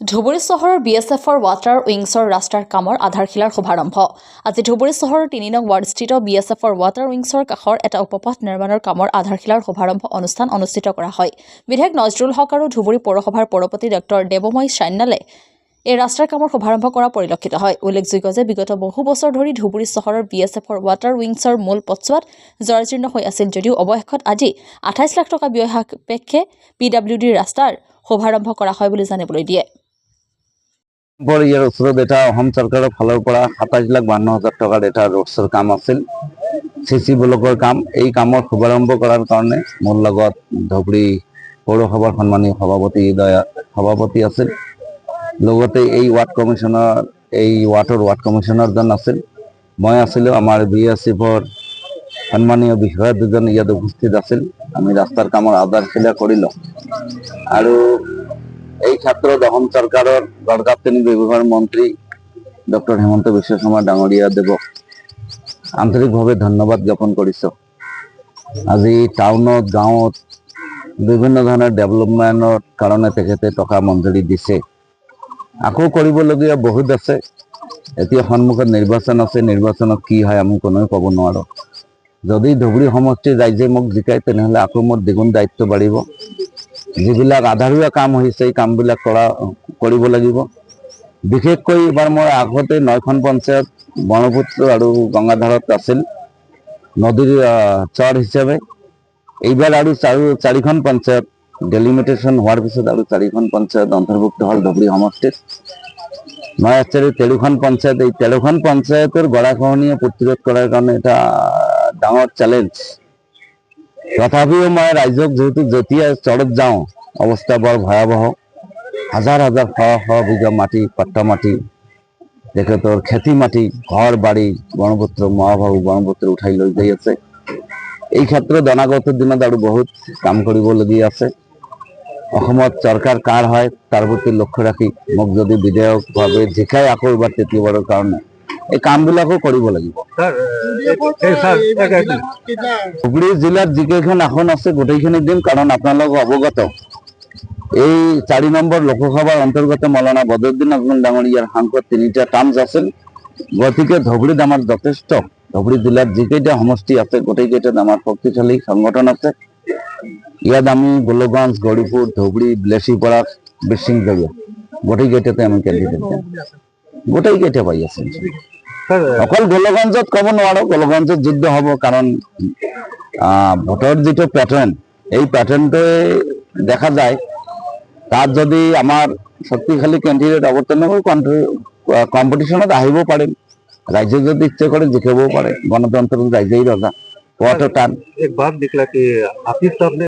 ধুবুৰী চহৰৰ BSFৰ ৱাটাৰ উইংছৰ ৰাস্তাৰ কামৰ আধাৰশিলাৰ শুভাৰম্ভ। আজি ধুবুৰী চহৰৰ ৩ নং ৱাৰ্ডস্থিত BSFৰ ৱাটাৰ উইংছৰ কাষৰ এটা উপপথ নিৰ্মাণৰ কামৰ আধাৰশিলাৰ শুভাৰম্ভ অনুষ্ঠান অনুষ্ঠিত কৰা হয়। বিধায়ক নজৰুল হক আৰু ধুবুৰী পৌৰসভাৰ পৌৰপতি ডক্টৰ দেৱময় সান্যালে এই ৰাস্তাৰ কামৰ শুভাৰম্ভ কৰা পৰিলক্ষিত হয়। উল্লেখযোগ্য যে বিগত বহু বছৰ ধৰি ধুবুৰী চহৰৰ BSFৰ ৱাটাৰ উইংছৰ মূল পথছোৱাত জৰাজীৰ্ণ হৈ আছিল যদিও অৱশেষত আজি ২৮ লাখ টকা ব্যয় সাপেক্ষে PWDৰ ৰাস্তাৰ শুভাৰম্ভ কৰা হয় বুলি জানিবলৈ দিয়ে। ইয়াৰ ওচৰত এটা অসম চৰকাৰৰ ফালৰ পৰা ২৭,৫২,০০০ টকাৰ এটা ৰোডছৰ কাম আছিল, CC ব্লকৰ কাম। এই কামৰ শুভাৰম্ভ কৰাৰ কাৰণে মোৰ লগত ধুবুৰী পৌৰসভাৰ সন্মানীয় সভাপতি আছিল, লগতে এই ৱাৰ্ডৰ ৱাৰ্ড কমিশ্যনাৰজন আছিল, মই আছিলোঁ, আমাৰ BSFৰ সন্মানীয় বিষয়া দুজন ইয়াত উপস্থিত আছিল। আমি ৰাস্তাৰ কামৰ আধাৰশিলা কৰিলোঁ আৰু এই ক্ষেত্ৰত অসম চৰকাৰৰ গড়কাপ্তানি বিভাগৰ মন্ত্ৰী ডক্টৰ হিমন্ত বিশ্ব শৰ্মা ডাঙৰীয়া দেৱক আন্তৰিকভাৱে ধন্যবাদ জ্ঞাপন কৰিছোঁ। আজি টাউনত গাঁৱত বিভিন্ন ধৰণৰ ডেভেলপমেণ্টৰ কাৰণে তেখেতে টকা মঞ্জুৰি দিছে, আকৌ কৰিবলগীয়া বহুত আছে। এতিয়া সন্মুখত নিৰ্বাচন আছে, নিৰ্বাচনত কি হয় আমি কোনেও ক'ব নোৱাৰোঁ। যদি ধুবুৰী সমষ্টিৰ ৰাইজে মোক জিকায় তেনেহ'লে আকৌ মোৰ দ্বিগুণ দায়িত্ব বাঢ়িব। যিবিলাক আধাৰুৱা কাম হৈছে এই কামবিলাক কৰিব লাগিব। বিশেষকৈ এইবাৰ মই আগতে ৯খন পঞ্চায়ত ব্ৰহ্মপুত্ৰ আৰু গংগাধাৰত আছিল নদীৰ চৰ হিচাপে, এইবাৰ আৰু ৪খন পঞ্চায়ত ডেলিমিটেশ্যন হোৱাৰ পিছত আৰু 4খন পঞ্চায়ত অন্তৰ্ভুক্ত হ'ল ধুবুৰী সমষ্টিত। মই একচুৱেলি 13খন পঞ্চায়ত, এই 13খন পঞ্চায়তৰ গৰাখহনীয়া প্ৰতিৰোধ কৰাৰ কাৰণে এটা ডাঙৰ চেলেঞ্জ। তথাপিও মই ৰাইজক যেতিয়া চৰত যাওঁ অৱস্থা বৰ ভয়াৱহ। হাজাৰ হাজাৰ শ বিঘা মাটি, পাট্টা মাটি, তেখেতৰ খেতি মাটি, ঘৰ বাৰী ব্ৰহ্মপুত্ৰ মহাবাহু ব্ৰহ্মপুত্ৰ উঠাই লৈ যাই আছে। এই ক্ষেত্ৰত অনাগত দিনত আৰু বহুত কাম কৰিবলগীয়া আছে। অসমত চৰকাৰ কাৰ হয় তাৰ প্ৰতি লক্ষ্য ৰাখি মোক যদি বিধায়কভাৱে জিকাই আকৌ এবাৰ তৃতীয়বাৰৰ কাৰণে এই কামবিলাকো কৰিব লাগিব। ধুবুৰী জিলাত যিকেইখন আসন আছে গোটেইখিনি দিম, কাৰণ আপোনালোক অৱগত এই ৪ নম্বৰ লোকসভাৰ অন্তৰ্গত মৌলানা বদৰুদ্দিন আজমল ডাঙৰীয়াৰ সাংসদ 3টা টাৰ্মছ আছিল। গতিকে ধুবুৰীত আমাৰ যথেষ্ট, ধুবুৰী জিলাত যিকেইটা সমষ্টি আছে গোটেইকেইটাত আমাৰ শক্তিশালী সংগঠন আছে। ইয়াত আমি গোলগঞ্জ, গৌৰীপুৰ, ধুবুৰী, বিলেচীপাৰা, বিশৃংজগীয়া গোটেইকেইটাতে আমি কেণ্ডিডেট দিম। গোটেইকেইটা পাই আছে। অকল গোলগঞ্জত ক'ব নোৱাৰোঁ, গোলগঞ্জত যুদ্ধ হ'ব, কাৰণ ভোটৰ যিটো পেটাৰ্ণ এই পেটাৰ্ণটোৱে দেখা যায়। তাত যদি আমাৰ শক্তিশালী কেণ্ডিডেট অৱতীৰ্ণ হৈ কম্পিটিশ্যনত আহিব পাৰিম, ৰাইজে যদি ইচ্ছা কৰে জিকাবও পাৰে। গণতন্ত্ৰৰ ৰাইজেই ৰজা, পোৱাটো টান।